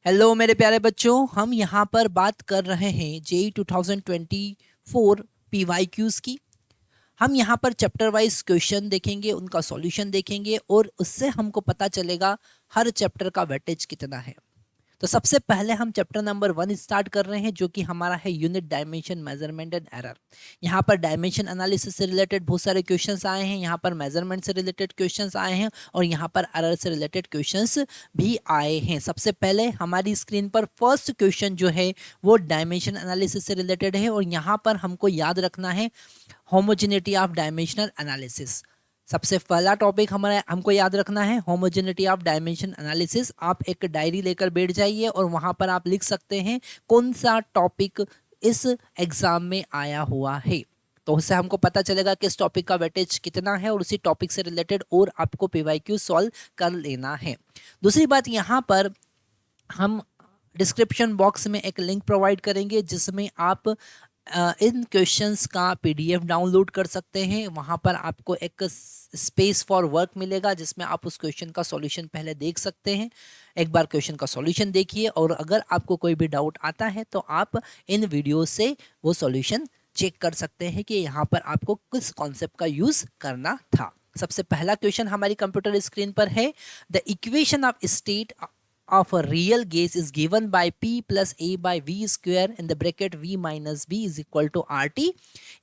Hello मेरे प्यारे बच्चों, हम यहाँ पर बात कर रहे हैं जेई 2024 पीवाईक्यूज की। हम यहाँ पर चैप्टर वाइज क्वेश्चन देखेंगे, उनका सॉल्यूशन देखेंगे और उससे हमको पता चलेगा हर चैप्टर का वेटेज कितना है। तो सबसे पहले हम चैप्टर नंबर 1 स्टार्ट कर रहे हैं, जो कि हमारा है unit dimension measurement and error. यहाँ पर डायमेंशन एनालिसिस से रिलेटेड बहुत सारे क्वेश्चंस आए हैं, यहाँ पर मेजरमेंट से रिलेटेड क्वेश्चंस आए हैं और यहाँ पर एरर से रिलेटेड क्वेश्चंस भी आए हैं। सबसे पहले हमारी स्क्रीन पर फर्स्ट क्वेश्चन जो है वो डायमेंशन एनालिसिस से रिलेटेड है और यहाँ पर हमको याद रखना है होमोजेनिटी ऑफ डायमेंशनल एनालिसिस। सबसे पहला टॉपिक हमारा हमको याद रखना है होमोजेनिटी ऑफ डायमेंशन एनालिसिस। आप एक डायरी लेकर बैठ जाइए और वहां पर आप लिख सकते हैं कौन सा टॉपिक इस एग्जाम में आया हुआ है, तो उससे हमको पता चलेगा कि इस टॉपिक का वेटेज कितना है और उसी टॉपिक से रिलेटेड और आपको पीवाईक्यू सॉल्व कर लेना है। दूसरी बात, यहाँ पर हम डिस्क्रिप्शन बॉक्स में एक लिंक प्रोवाइड करेंगे जिसमें आप इन क्वेश्चंस का पीडीएफ डाउनलोड कर सकते हैं। वहाँ पर आपको एक स्पेस फॉर वर्क मिलेगा जिसमें आप उस क्वेश्चन का सॉल्यूशन पहले देख सकते हैं। एक बार क्वेश्चन का सॉल्यूशन देखिए और अगर आपको कोई भी डाउट आता है तो आप इन वीडियो से वो सॉल्यूशन चेक कर सकते हैं कि यहाँ पर आपको किस कॉन्सेप्ट का यूज़ करना था। सबसे पहला क्वेश्चन हमारी कंप्यूटर स्क्रीन पर है, the equation of state of a real gas is given by P plus A by V square in the bracket V minus V is equal to RT।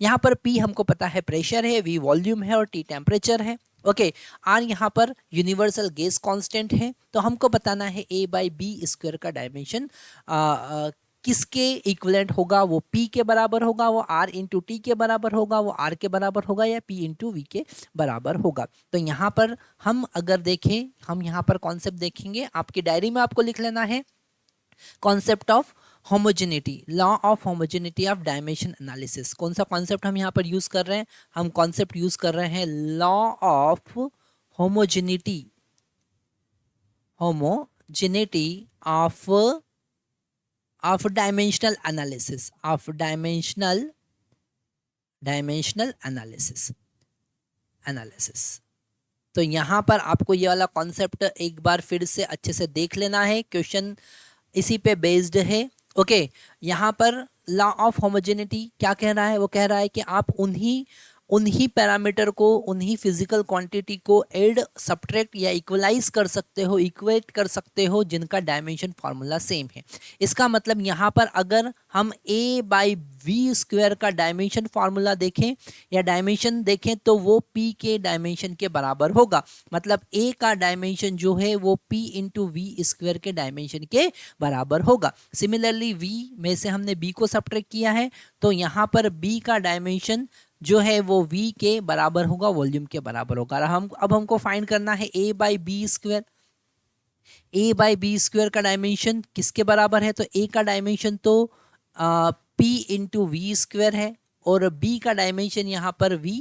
यहाँ पर P हमको पता है pressure है, V volume है और T temperature है। Okay, R यहाँ पर यूनिवर्सल गैस कांस्टेंट है। तो हमको बताना है A by B स्क्वायर का डायमेंशन किसके इक्विवेलेंट होगा, वो P के बराबर होगा, वो R इंटू टी के बराबर होगा, वो R के बराबर होगा या P इंटू वी के बराबर होगा। तो यहाँ पर हम अगर देखें, हम यहाँ पर कॉन्सेप्ट देखेंगे, आपकी डायरी में आपको लिख लेना है concept of homogeneity, law of homogeneity of dimension analysis. कौन सा कॉन्सेप्ट हम यहाँ पर यूज कर रहे हैं? हम कॉन्सेप्ट यूज कर रहे हैं law of homogeneity, homogeneity of dimensional analysis, of dimensional analysis. तो यहाँ पर आपको ये वाला कॉन्सेप्ट एक बार फिर से अच्छे से देख लेना है, क्वेश्चन इसी पे बेस्ड है। ओके, यहाँ पर लॉ ऑफ होमोजेनिटी क्या कह रहा है? वो कह रहा है कि आप उन्हीं पैरामीटर को, उन्हीं फिजिकल क्वांटिटी को ऐड, सब्ट्रैक्ट या इक्वलाइज कर सकते हो, इक्वेट कर सकते हो जिनका डायमेंशन फार्मूला सेम है। इसका मतलब यहाँ पर अगर हम A बाई वी स्क्वायर का डायमेंशन फार्मूला देखें या डायमेंशन देखें तो वो P के डायमेंशन के बराबर होगा। मतलब A का डायमेंशन जो है वो P इंटू वी स्क्वायर के डायमेंशन के बराबर होगा। सिमिलरली V में से हमने B को सब्ट्रैक्ट किया है तो यहाँ पर B का डायमेंशन जो है वो V के बराबर होगा, वॉल्यूम के बराबर होगा। अब हमको फाइंड करना है A by B square. A by B square का डायमेंशन किसके बराबर है? तो A का डायमेंशन तो P इंटू वी स्क्वायर है और B का डायमेंशन यहाँ पर V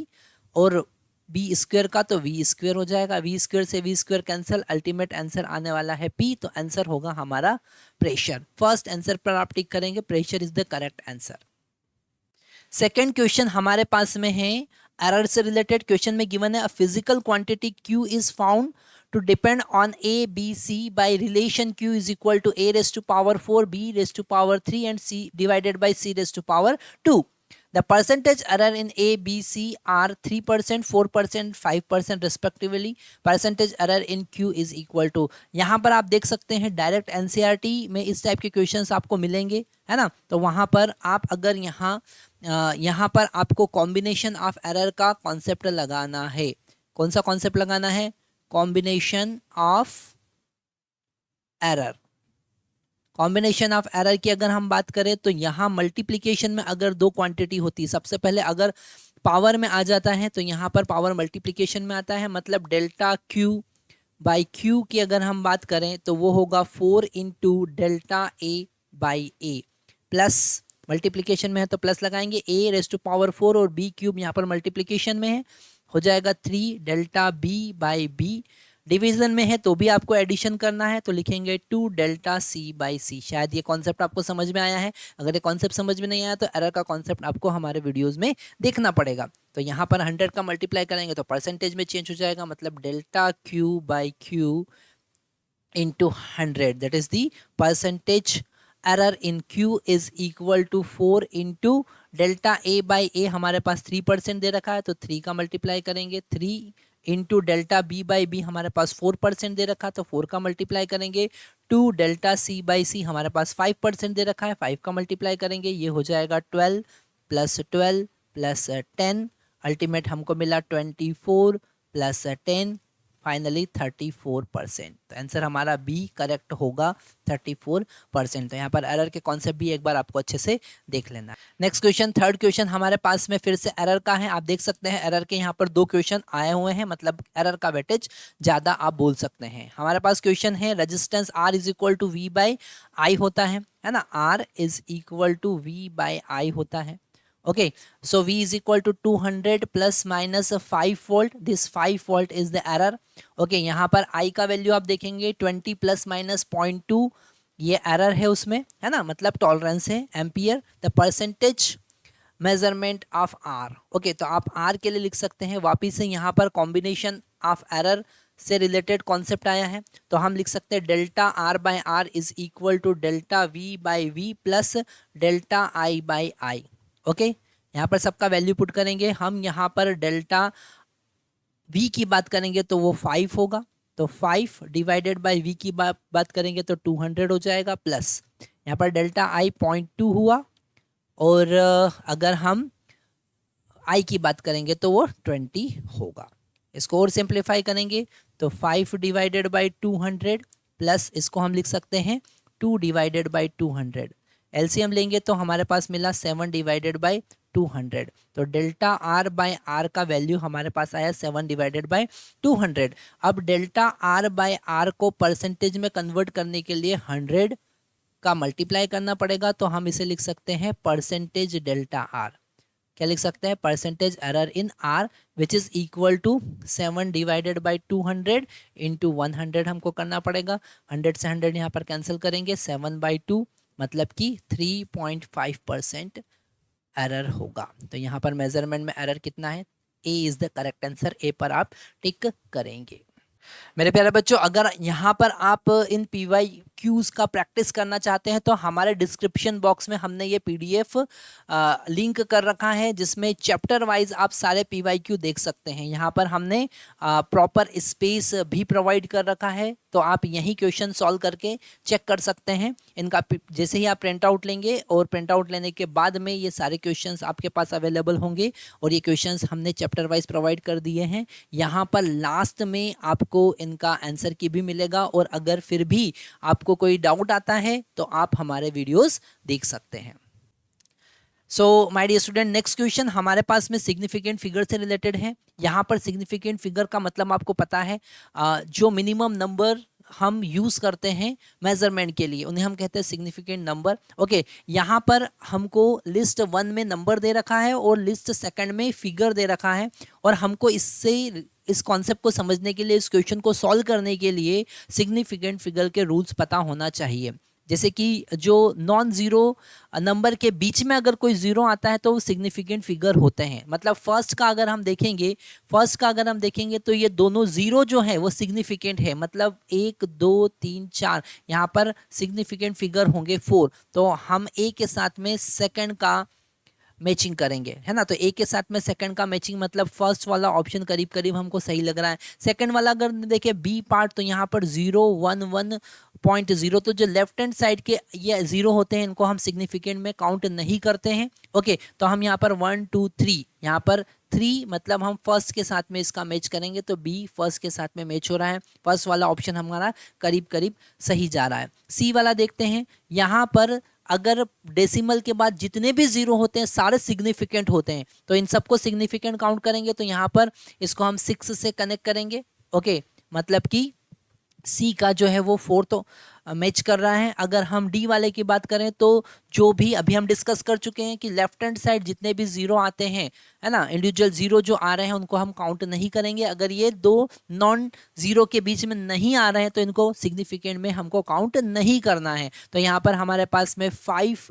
और बी स्क्वायर का तो वी स्क्वायर हो जाएगा। वी स्क्वायर से V square cancel, ultimate answer आने वाला है P। तो आंसर होगा हमारा प्रेशर। फर्स्ट आंसर पर आप टिक करेंगे, pressure is the correct answer. Second question हमारे पास में है एरर से रिलेटेड। क्वेश्चन में गिवन है a physical quantity Q is found to depend on A, B, C by relation Q is equal to A raised to power 4, B raised to power 3 and C divided by C raised to power 2. The percentage error in A, B, C are 3%, 4%, 5% respectively. Percentage error in Q is equal to, यहाँ पर आप देख सकते हैं direct NCERT में इस type के questions आपको मिलेंगे, है ना। तो वहाँ पर आप अगर यहाँ पर आपको कॉम्बिनेशन ऑफ एरर का कॉन्सेप्ट लगाना है। कौन सा कॉन्सेप्ट लगाना है? Combination of error. Combination of error की अगर हम बात करें तो यहाँ मल्टीप्लिकेशन में अगर दो क्वांटिटी होती है, सबसे पहले अगर पावर में आ जाता है तो यहाँ पर पावर मल्टीप्लिकेशन में आता है। मतलब डेल्टा Q बाई Q की अगर हम बात करें तो वो होगा 4 into delta A by A, plus multiplication में है तो प्लस लगाएंगे, A रेज टू पावर 4 और B क्यूब यहाँ पर मल्टीप्लिकेशन में है, हो जाएगा 3 delta B by B। Division में है तो भी आपको एडिशन करना है तो लिखेंगे 2 डेल्टा C बाई C। शायद ये कॉन्सेप्ट आपको समझ में आया है। अगर ये कॉन्सेप्ट समझ में नहीं आया तो एरर का कॉन्सेप्ट आपको हमारे वीडियोस में देखना पड़ेगा। तो यहाँ पर 100 का मल्टीप्लाई करेंगे तो परसेंटेज में चेंज हो जाएगा। मतलब delta Q by Q into 100, that is the percentage error in Q is equal to 4 into delta A by A हमारे पास 3% दे रखा है तो 3 का मल्टीप्लाई करेंगे, 3 into delta B by B हमारे पास 4% दे रखा है तो 4 का मल्टीप्लाई करेंगे, 2 डेल्टा C by C हमारे पास 5% दे रखा है, 5 का मल्टीप्लाई करेंगे, ये हो जाएगा 12 प्लस 10, अल्टीमेट हमको मिला 24 प्लस 10, फाइनली 34%। तो आंसर हमारा बी करेक्ट होगा 34%। तो यहाँ पर एरर के कॉन्सेप्ट भी एक बार आपको अच्छे से देख लेना है। नेक्स्ट क्वेश्चन, थर्ड क्वेश्चन हमारे पास में फिर से एरर का है। आप देख सकते हैं एरर के यहाँ पर 2 क्वेश्चन आए हुए हैं, मतलब एरर का वेटेज ज़्यादा आप बोल सकते हैं। हमारे पास क्वेश्चन है resistance R is equal to V by I होता है ना, R is equal to V by I होता है। Okay, so V is equal to 200 plus minus 5 volt. This 5 volt is the error. Okay, यहाँ पर I का value आप देखेंगे 20 plus minus 0.2, ये एरर है उसमें, है ना, मतलब टॉलरेंस है ampere. The percentage measurement of R, okay, तो आप R के लिए लिख सकते हैं। वापिस से यहाँ पर कॉम्बिनेशन ऑफ एरर से रिलेटेड कॉन्सेप्ट आया है, तो हम लिख सकते हैं delta R by R is equal to delta V by V plus delta I by I. Okay, यहाँ पर सबका वैल्यू पुट करेंगे। हम यहाँ पर डेल्टा V की बात करेंगे तो वो 5 होगा, तो 5 डिवाइडेड बाय V की बात करेंगे तो 200 हो जाएगा, प्लस यहाँ पर डेल्टा I 0.2 हुआ, और अगर हम I की बात करेंगे तो वो 20 होगा। इसको और सिंप्लीफाई करेंगे तो 5 डिवाइडेड बाई 200 प्लस इसको हम लिख सकते हैं 2 डिवाइडेड बाई 200। एलसीएम लेंगे तो हमारे पास मिला 7 डिवाइडेड बाई 200, तो डेल्टा R बाई आर का वैल्यू हमारे पास आया 7 डिवाइडेड बाई 200। अब डेल्टा R बाई आर को परसेंटेज में कन्वर्ट करने के लिए 100 का मल्टीप्लाई करना पड़ेगा, तो हम इसे लिख सकते हैं परसेंटेज डेल्टा R। क्या लिख सकते हैं? Percentage error in R which is equal to 7 divided by 200 into 100 हमको करना पड़ेगा। 100 से 100 यहाँ पर कैंसिल करेंगे, 7 बाई 2 मतलब कि 3.5% एरर होगा। तो यहाँ पर मेजरमेंट में एरर कितना है? ए इज द करेक्ट आंसर। ए पर आप टिक करेंगे। मेरे प्यारे बच्चों, अगर यहाँ पर आप इन PYQs का प्रैक्टिस करना चाहते हैं तो हमारे डिस्क्रिप्शन बॉक्स में हमने ये PDF लिंक कर रखा है, जिसमें चैप्टर वाइज आप सारे PYQ देख सकते हैं। यहाँ पर हमने प्रॉपर स्पेस भी प्रोवाइड कर रखा है, तो आप यही क्वेश्चन सॉल्व करके चेक कर सकते हैं। इनका जैसे ही आप प्रिंट आउट लेंगे और प्रिंट आउट लेने के बाद में ये सारे क्वेश्चंस आपके पास अवेलेबल होंगे, और ये क्वेश्चंस हमने चैप्टर वाइज प्रोवाइड कर दिए हैं। यहाँ पर लास्ट में आपको इनका आंसर की भी मिलेगा, और अगर फिर भी आपको कोई डाउट आता है तो आप हमारे वीडियोस देख सकते हैं। So my dear student, next question हमारे पास में सिग्निफिकेंट फिगर से रिलेटेड है। यहाँ पर सिग्निफिकेंट फिगर का मतलब आपको पता है, जो मिनिमम नंबर हम यूज़ करते हैं मेजरमेंट के लिए, उन्हें हम कहते हैं सिग्निफिकेंट नंबर। ओके, यहाँ पर हमको लिस्ट 1 में नंबर दे रखा है और लिस्ट 2 में फिगर दे रखा है, और हमको इससे इस कॉन्सेप्ट को समझने के लिए, इस क्वेश्चन को सॉल्व करने के लिए सिग्निफिकेंट फिगर के रूल्स पता होना चाहिए। जैसे कि जो नॉन ज़ीरो नंबर के बीच में अगर कोई ज़ीरो आता है तो वो सिग्निफिकेंट फिगर होते हैं। मतलब फर्स्ट का अगर हम देखेंगे तो ये दोनों ज़ीरो जो है वो सिग्निफिकेंट है, मतलब 1 2 3 4 यहाँ पर सिग्निफिकेंट फिगर होंगे 4। तो हम ए के साथ में सेकंड का मैचिंग करेंगे, है ना। तो ए के साथ में सेकंड का मैचिंग, मतलब फर्स्ट वाला ऑप्शन करीब करीब हमको सही लग रहा है। सेकंड वाला अगर देखें बी पार्ट, तो यहाँ पर 0 1 1.0, तो जो लेफ्ट हैंड साइड के ये 0 होते हैं इनको हम सिग्निफिकेंट में काउंट नहीं करते हैं। ओके, तो हम यहाँ पर 1 2 3, यहाँ पर 3 मतलब हम फर्स्ट के साथ में इसका मैच करेंगे, तो बी फर्स्ट के साथ में मैच हो रहा है। फर्स्ट वाला ऑप्शन हमारा करीब करीब सही जा रहा है। सी वाला देखते हैं, यहाँ पर अगर डेसिमल के बाद जितने भी 0 होते हैं सारे सिग्निफिकेंट होते हैं, तो इन सबको सिग्निफिकेंट काउंट करेंगे। तो यहाँ पर इसको हम 6 से कनेक्ट करेंगे। ओके, मतलब कि सी का जो है वो 4 तो मैच कर रहा है। अगर हम डी वाले की बात करें तो जो भी अभी हम डिस्कस कर चुके हैं कि लेफ्ट हैंड साइड जितने भी 0 आते हैं, है ना, इंडिविजुअल 0 जो आ रहे हैं उनको हम काउंट नहीं करेंगे। अगर ये 2 नॉन 0 के बीच में नहीं आ रहे हैं तो इनको सिग्निफिकेंट में हमको काउंट नहीं करना है। तो यहाँ पर हमारे पास में 5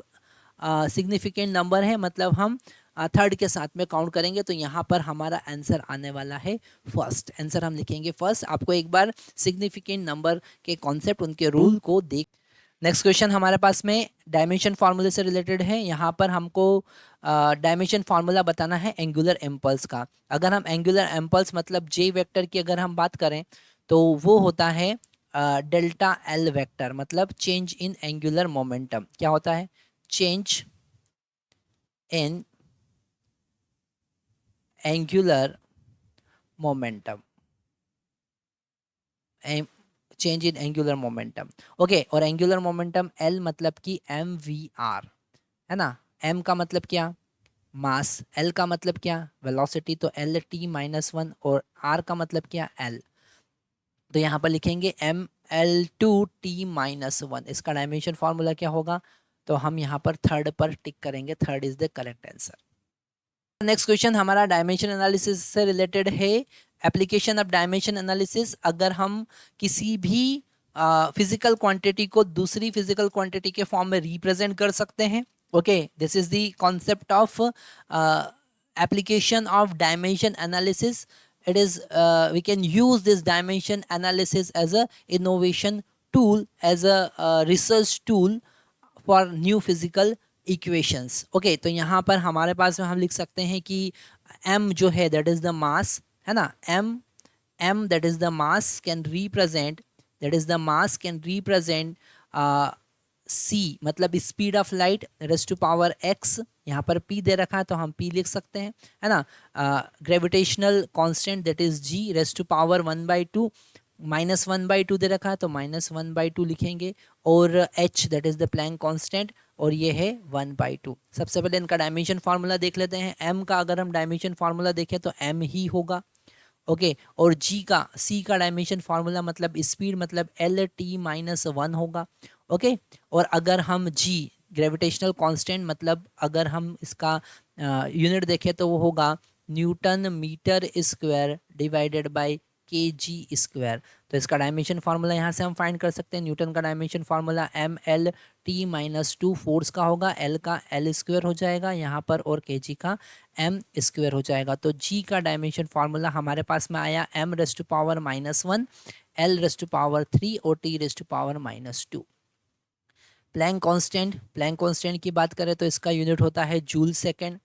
सिग्निफिकेंट नंबर है, मतलब हम थर्ड के साथ में काउंट करेंगे तो यहाँ पर हमारा आंसर आने वाला है फर्स्ट। आंसर हम लिखेंगे फर्स्ट। आपको एक बार सिग्निफिकेंट नंबर के कॉन्सेप्ट, उनके रूल को देख। नेक्स्ट क्वेश्चन हमारे पास में डायमेंशन फार्मूले से रिलेटेड है। यहाँ पर हमको डायमेंशन फार्मूला बताना है एंगुलर इम्पल्स का। अगर हम एंगुलर इम्पल्स मतलब जे वेक्टर की अगर हम बात करें तो वो होता है डेल्टा एल वेक्टर, मतलब चेंज इन एंगुलर मोमेंटम। क्या होता है? Change in angular momentum, change in angular momentum. Okay, और एंगुलर मोमेंटम एल मतलब कि एम वी आर, है ना। एम का मतलब क्या? मास। एल का मतलब क्या? वेलोसिटी, तो एल टी माइनस वन। और आर का मतलब क्या? एल। तो यहाँ पर लिखेंगे M L two T minus one. इसका डायमेंशन फॉर्मूला क्या होगा? तो हम यहाँ पर थर्ड पर टिक करेंगे, third is the correct answer. Next question हमारा डायमेंशन एनालिसिस से रिलेटेड है। एप्लीकेशन ऑफ डायमेंशन एनालिसिस, अगर हम किसी भी फिजिकल क्वांटिटी को दूसरी फिजिकल क्वांटिटी के फॉर्म में रिप्रेजेंट कर सकते हैं। Okay, this is the concept of application of dimension analysis. It is we can use this dimension analysis as a innovation tool, as a research tool for new physical equations. Okay, तो यहाँ पर हमारे पास में हम लिख सकते हैं कि m जो है that is the mass, है ना। m that is the mass can represent, that is the mass can represent c मतलब speed of light raise to power x। यहाँ पर p दे रखा है तो हम p लिख सकते हैं, है ना। Gravitational constant that is g raise to power 1/2, -1/2 दे रखा है तो -1/2 लिखेंगे। और h that is the Planck constant, और ये है 1/2। सबसे पहले इनका डायमेंशन फार्मूला देख लेते हैं। m का अगर हम डायमेंशन फार्मूला देखें तो m ही होगा। ओके, और c का डायमेंशन फार्मूला मतलब स्पीड मतलब एल टी माइनस वन होगा। ओके, और अगर हम g ग्रेविटेशनल कांस्टेंट मतलब अगर हम इसका यूनिट देखें तो वो होगा newton metre square divided by K G square. तो इसका डायमेंशन फार्मूला यहाँ से हम फाइंड कर सकते हैं। न्यूटन का dimension formula M L T minus two, force का होगा एल का एल स्क्वायर हो जाएगा यहाँ पर, और के जी का एम स्क्वायर हो जाएगा। तो जी का डायमेंशन फार्मूला हमारे पास में आया M raise to power -1, L raise to power 3 और T raise to power -2। Planck constant की बात करें तो इसका यूनिट होता है जूल सेकेंड।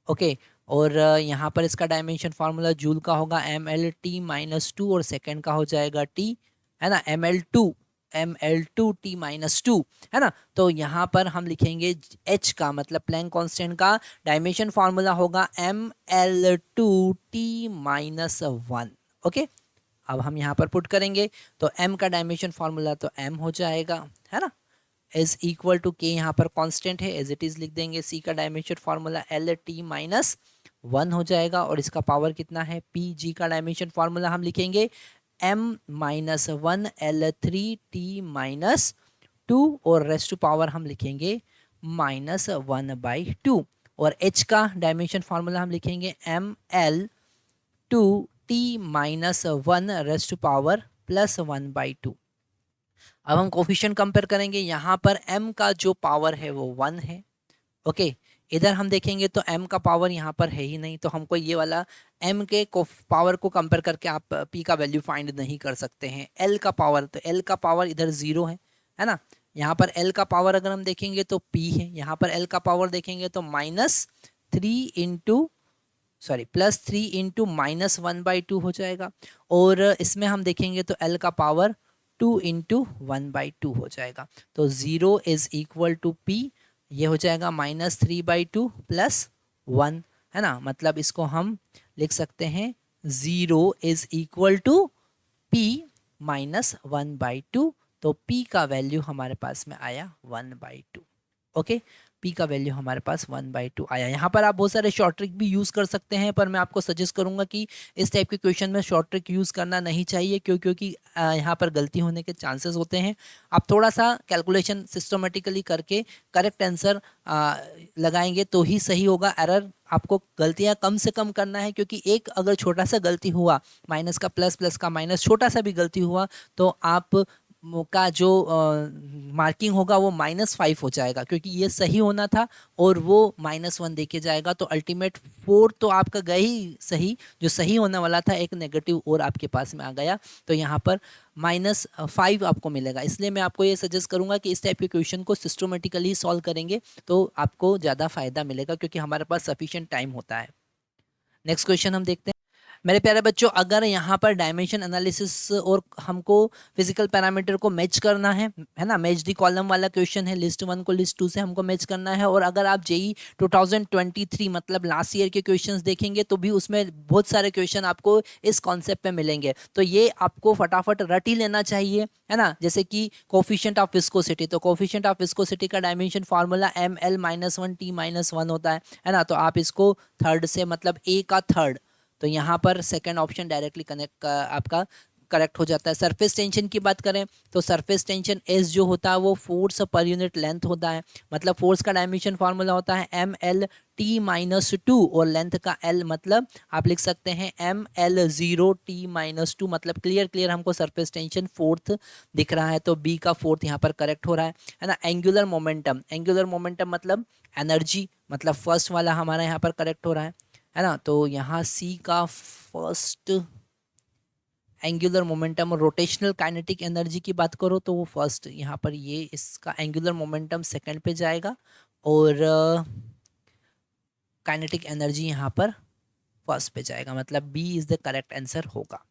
ओके, और यहाँ पर इसका डायमेंशन फार्मूला जूल का होगा M L T minus two, और सेकेंड का हो जाएगा टी, है ना, M L two T minus two, है ना। तो यहाँ पर हम लिखेंगे एच का मतलब प्लैंक कांस्टेंट का डायमेंशन फार्मूला होगा M L two T minus one. Okay, अब हम यहाँ पर पुट करेंगे तो m का डायमेंशन फार्मूला तो m हो जाएगा, है ना, इज इक्वल टू के, यहाँ पर कांस्टेंट है एज इट इज लिख देंगे। c का dimension formula L T minus one हो जाएगा, और इसका पावर कितना है p। g का डायमेंशन फार्मूला हम लिखेंगे m minus one L three T minus two, और रेस्ट टू पावर हम लिखेंगे -1/2। और h का डायमेंशन फार्मूला हम लिखेंगे M L two T minus one raise to power +1/2। अब हम कोफिशिएंट कंपेयर करेंगे। यहाँ पर m का जो पावर है वो 1 है। ओके, इधर हम देखेंगे तो m का पावर यहाँ पर है ही नहीं, तो हमको ये वाला m के पावर को कंपेयर करके आप p का वैल्यू फाइंड नहीं कर सकते हैं। l का पावर, तो l का पावर इधर 0 है ना। यहाँ पर l का पावर अगर हम देखेंगे तो p है। यहाँ पर l का पावर देखेंगे तो +3 इंटू -1/2 हो जाएगा। और इसमें हम देखेंगे तो l का पावर 2 इंटू 1/2 हो जाएगा। तो 0 इज इक्वल टू p, ये हो जाएगा -3/2 + 1, है ना। मतलब इसको हम लिख सकते हैं 0 इज इक्वल टू p -1/2। तो p का वैल्यू हमारे पास में आया 1/2। ओके, p का वैल्यू हमारे पास 1/2 आया। यहाँ पर आप बहुत सारे शॉर्ट ट्रिक भी यूज़ कर सकते हैं, पर मैं आपको सजेस्ट करूँगा कि इस टाइप के क्वेश्चन में शॉर्ट ट्रिक यूज़ करना नहीं चाहिए, क्योंकि यहाँ पर गलती होने के चांसेस होते हैं। आप थोड़ा सा कैलकुलेशन सिस्टमेटिकली करके करेक्ट आंसर लगाएंगे तो ही सही होगा। एरर आपको गलतियाँ कम से कम करना है, क्योंकि एक अगर छोटा सा गलती हुआ, माइनस का प्लस, प्लस का माइनस, छोटा सा भी गलती हुआ तो आप का जो मार्किंग होगा वो -5 हो जाएगा, क्योंकि ये सही होना था और वो -1 देके जाएगा। तो अल्टीमेट 4 तो आपका गया ही सही, जो सही होने वाला था एक नेगेटिव और आपके पास में आ गया, तो यहाँ पर -5 आपको मिलेगा। इसलिए मैं आपको ये सजेस्ट करूंगा कि इस टाइप के क्वेश्चन को सिस्टमेटिकली सॉल्व करेंगे तो आपको ज़्यादा फायदा मिलेगा, क्योंकि हमारे पास सफिशिएंट टाइम होता है। नेक्स्ट क्वेश्चन हम देखते हैं। मेरे प्यारे बच्चों, अगर यहाँ पर डायमेंशन एनालिसिस और हमको फिजिकल पैरामीटर को मैच करना है ना, मैच दी कॉलम वाला क्वेश्चन है, लिस्ट 1 को लिस्ट 2 से हमको मैच करना है। और अगर आप जेई 2023 मतलब लास्ट ईयर के क्वेश्चंस देखेंगे तो भी उसमें बहुत सारे क्वेश्चन आपको इस कॉन्सेप्ट पे मिलेंगे, तो ये आपको फटाफट रट ही लेना चाहिए, है ना। जैसे कि कोफिशिएंट ऑफ विस्कोसिटी, तो कोफिशिएंट ऑफ विस्कोसिटी का डायमेंशन फार्मूला ml-1t-1 होता है ना। तो आप इसको थर्ड से मतलब ए का थर्ड, तो यहाँ पर सेकंड ऑप्शन डायरेक्टली कनेक्ट आपका करेक्ट हो जाता है। सरफेस टेंशन की बात करें तो सरफेस टेंशन एस जो होता है वो फोर्स पर यूनिट लेंथ होता है, मतलब फोर्स का डायमेंशन फार्मूला होता है ml-t-2 और लेंथ का l मतलब आप लिख सकते हैं ml0t-2, मतलब क्लियर हमको सरफेस टेंशन फोर्थ दिख रहा है, तो बी का फोर्थ यहाँ पर करेक्ट हो रहा है ना। एंगुलर मोमेंटम मतलब एनर्जी, मतलब फर्स्ट वाला हमारा यहाँ पर करेक्ट हो रहा है ना। तो यहाँ सी का फर्स्ट एंगुलर मोमेंटम और रोटेशनल काइनेटिक एनर्जी की बात करो तो वो फर्स्ट यहाँ पर, ये इसका एंगुलर मोमेंटम सेकंड पे जाएगा और काइनेटिक एनर्जी यहाँ पर फर्स्ट पे जाएगा, मतलब B is the correct answer होगा।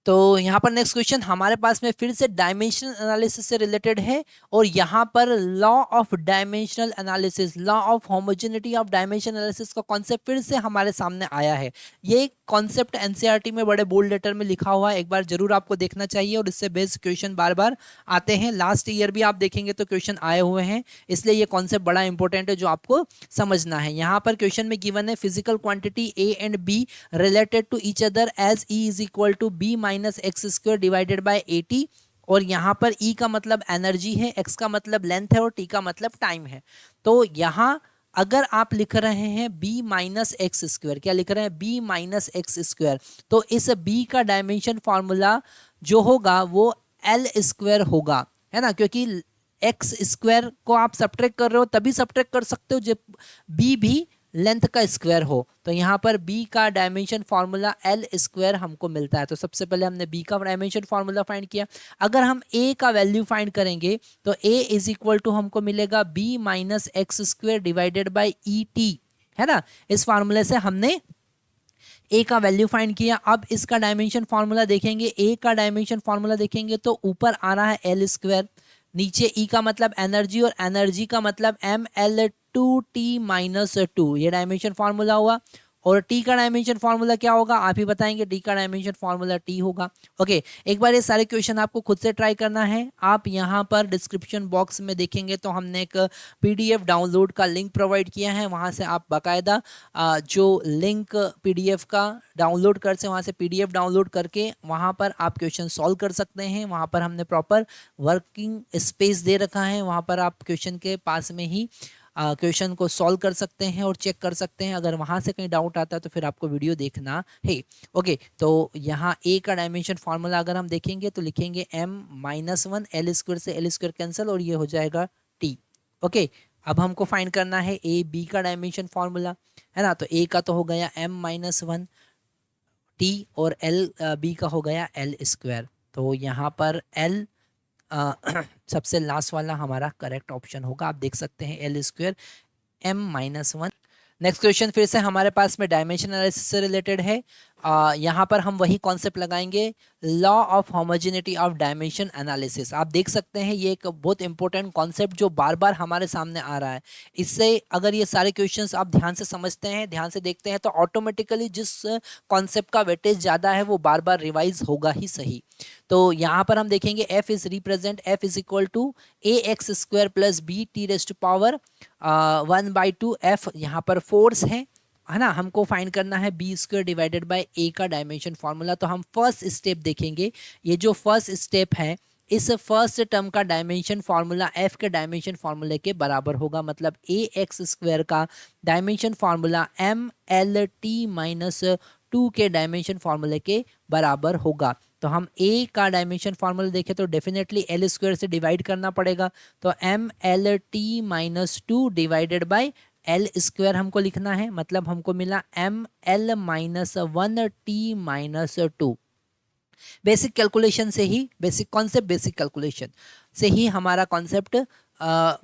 तो यहाँ पर नेक्स्ट क्वेश्चन हमारे पास में फिर से डायमेंशनल एनालिसिस से रिलेटेड है, और यहाँ पर law of dimensional analysis, law of homogeneity of dimension analysis का कॉन्सेप्ट फिर से हमारे सामने आया है। ये कॉन्सेप्ट एनसीईआरटी में बड़े बोल्ड लेटर में लिखा हुआ है, एक बार जरूर आपको देखना चाहिए, और इससे बेस्ड क्वेश्चन बार बार आते हैं। लास्ट ईयर भी आप देखेंगे तो क्वेश्चन आए हुए हैं, इसलिए ये कॉन्सेप्ट बड़ा इंपॉर्टेंट है जो आपको समझना है। यहाँ पर क्वेश्चन में गिवन है physical quantity A and B related to each other as E is equal to B minus X square divided by 80, और यहाँ पर E का मतलब एनर्जी है, X का मतलब लेंथ है और T का मतलब टाइम है। तो यहाँ अगर आप लिख रहे हैं b माइनस एक्स स्क्वायर, क्या लिख रहे हैं b माइनस एक्स स्क्वायर, तो इस b का डायमेंशन फॉर्मूला जो होगा वो l स्क्वायर होगा, है ना, क्योंकि एक्स स्क्वायर को आप सब्ट्रैक्ट कर रहे हो तभी सब्ट्रैक्ट कर सकते हो जब b भी लेंथ का स्क्वायर हो। तो यहाँ पर b का डायमेंशन फार्मूला l स्क्वायर हमको मिलता है। तो सबसे पहले हमने b का डायमेंशन फार्मूला फाइंड किया। अगर हम a का वैल्यू फाइंड करेंगे तो a इज इक्वल टू हमको मिलेगा b minus X square divided by E T, है ना। इस फार्मूले से हमने a का वैल्यू फाइंड किया। अब इसका डायमेंशन फार्मूला देखेंगे, a का डायमेंशन फार्मूला देखेंगे तो ऊपर आ रहा है l स्क्वायर, नीचे E का मतलब एनर्जी और एनर्जी का मतलब ml2t-2, ये डायमेंशन फार्मूला हुआ। और T का डायमेंशन फार्मूला क्या होगा आप ही बताएंगे, T का डायमेंशन फार्मूला T होगा। ओके, एक बार ये सारे क्वेश्चन आपको खुद से ट्राई करना है। आप यहाँ पर डिस्क्रिप्शन बॉक्स में देखेंगे तो हमने एक PDF डाउनलोड का लिंक प्रोवाइड किया है, वहाँ से आप बाकायदा जो लिंक PDF का डाउनलोड कर से वहाँ से PDF डाउनलोड करके वहाँ पर आप क्वेश्चन सॉल्व कर सकते हैं। वहाँ पर हमने प्रॉपर वर्किंग स्पेस दे रखा है, वहाँ पर आप क्वेश्चन के पास में ही क्वेश्चन को सॉल्व कर सकते हैं और चेक कर सकते हैं। अगर वहाँ से कहीं डाउट आता है तो फिर आपको वीडियो देखना है। ओके, तो यहाँ ए का डायमेंशन फार्मूला अगर हम देखेंगे तो लिखेंगे m-1, l स्क्वायर से l स्क्वायर कैंसिल और ये हो जाएगा t। ओके, अब हमको फाइंड करना है ए बी का डायमेंशन फार्मूला, है ना। तो ए का तो हो गया m-1 t और l बी का हो गया l स्क्वायर। तो यहाँ पर l सबसे लास्ट वाला हमारा करेक्ट ऑप्शन होगा, आप देख सकते हैं l square m-1। Next question फिर से हमारे पास में डायमेंशन एनालिसिस से रिलेटेड है। यहाँ पर हम वही कॉन्सेप्ट लगाएंगे, law of homogeneity of dimension analysis. आप देख सकते हैं ये एक बहुत इंपॉर्टेंट कॉन्सेप्ट जो बार बार हमारे सामने आ रहा है। इससे अगर ये सारे क्वेश्चंस आप ध्यान से समझते हैं, ध्यान से देखते हैं तो ऑटोमेटिकली जिस कॉन्सेप्ट का वेटेज ज़्यादा है वो बार बार रिवाइज होगा ही सही। तो यहाँ पर हम देखेंगे f is represent f is equal to A X square plus B T raised to power 1/2 f, यहाँ पर फोर्स है ना। हमको फाइंड करना है बी स्क्वायर डिवाइडेड बाय ए का डायमेंशन फार्मूला। तो हम फर्स्ट स्टेप देखेंगे, ये जो फर्स्ट स्टेप है इस फर्स्ट टर्म का डायमेंशन फार्मूला f के डायमेंशन फार्मूले के बराबर होगा, मतलब ए एक्स स्क्वायर का डायमेंशन फार्मूला ml t-2 के डायमेंशन फार्मूले के बराबर होगा। तो हम ए का डायमेंशन फॉर्मूला देखें तो डेफिनेटली एल स्क्वायर से डिवाइड करना पड़ेगा, तो M L T minus two divided by L square हमको लिखना है, मतलब हमको मिला M L minus one T minus two. Basic calculation से ही, बेसिक कॉन्सेप्ट बेसिक कैलकुलेशन से ही हमारा कॉन्सेप्ट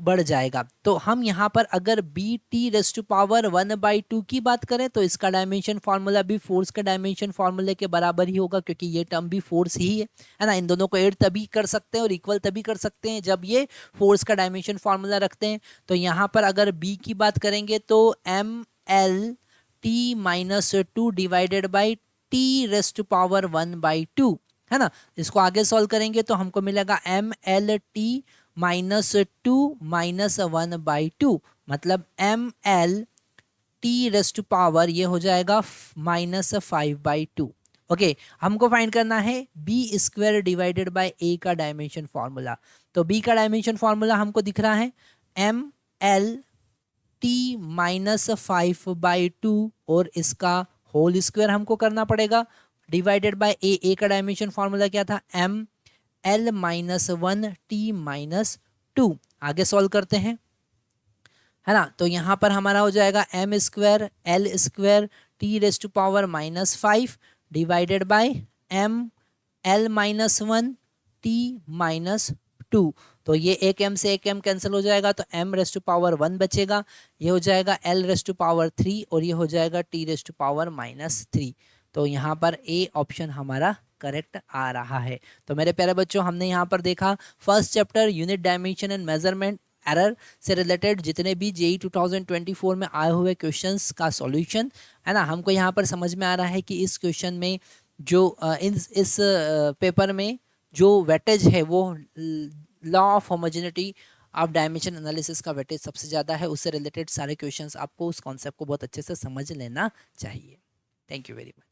बढ़ जाएगा। तो हम यहाँ पर अगर B T raise to power 1/2 की बात करें तो इसका डायमेंशन फार्मूला भी फोर्स के डायमेंशन फार्मूले के बराबर ही होगा, क्योंकि ये टर्म भी फोर्स ही है ना। इन दोनों को ऐड तभी कर सकते हैं और इक्वल तभी कर सकते हैं जब ये फोर्स का डायमेंशन फार्मूला रखते हैं। तो यहाँ पर अगर बी की बात करेंगे तो M L T minus two divided by T raise to power 1/2 है ना। इसको आगे सॉल्व करेंगे तो हमको मिलेगा M L T minus two minus 1/2, मतलब M L T raise to power ये हो जाएगा माइनस 5/2। ओके, हमको फाइंड करना है बी स्क्वायर डिवाइडेड बाय ए का डायमेंशन फॉर्मूला। तो बी का डायमेंशन फॉर्मूला हमको दिख रहा है एम एल टी माइनस 5/2 और इसका होल स्क्वायर हमको करना पड़ेगा डिवाइडेड बाय ए का डायमेंशन फॉर्मूला क्या था M L minus one T minus two. आगे सॉल्व करते हैं है ना। तो यहाँ पर हमारा हो जाएगा M square L square T raise to power minus 5 divided by M L minus one T minus two. तो ये एक एम से एक एम कैंसिल हो जाएगा, तो एम रेस टू पावर 1 बचेगा, ये हो जाएगा एल रेस टू पावर 3 और ये हो जाएगा T raise to power minus 3। तो यहाँ पर ए ऑप्शन हमारा करेक्ट आ रहा है। तो मेरे प्यारे बच्चों, हमने यहाँ पर देखा first chapter unit dimension and measurement error से रिलेटेड जितने भी जेई 2024 में आए हुए क्वेश्चंस का सॉल्यूशन है ना। हमको यहाँ पर समझ में आ रहा है कि इस क्वेश्चन में जो इस पेपर में जो वेटेज है वो law of homogeneity of dimension analysis का वेटेज सबसे ज़्यादा है। उससे रिलेटेड सारे क्वेश्चंस आपको उस कॉन्सेप्ट को बहुत अच्छे से समझ लेना चाहिए। Thank you very much.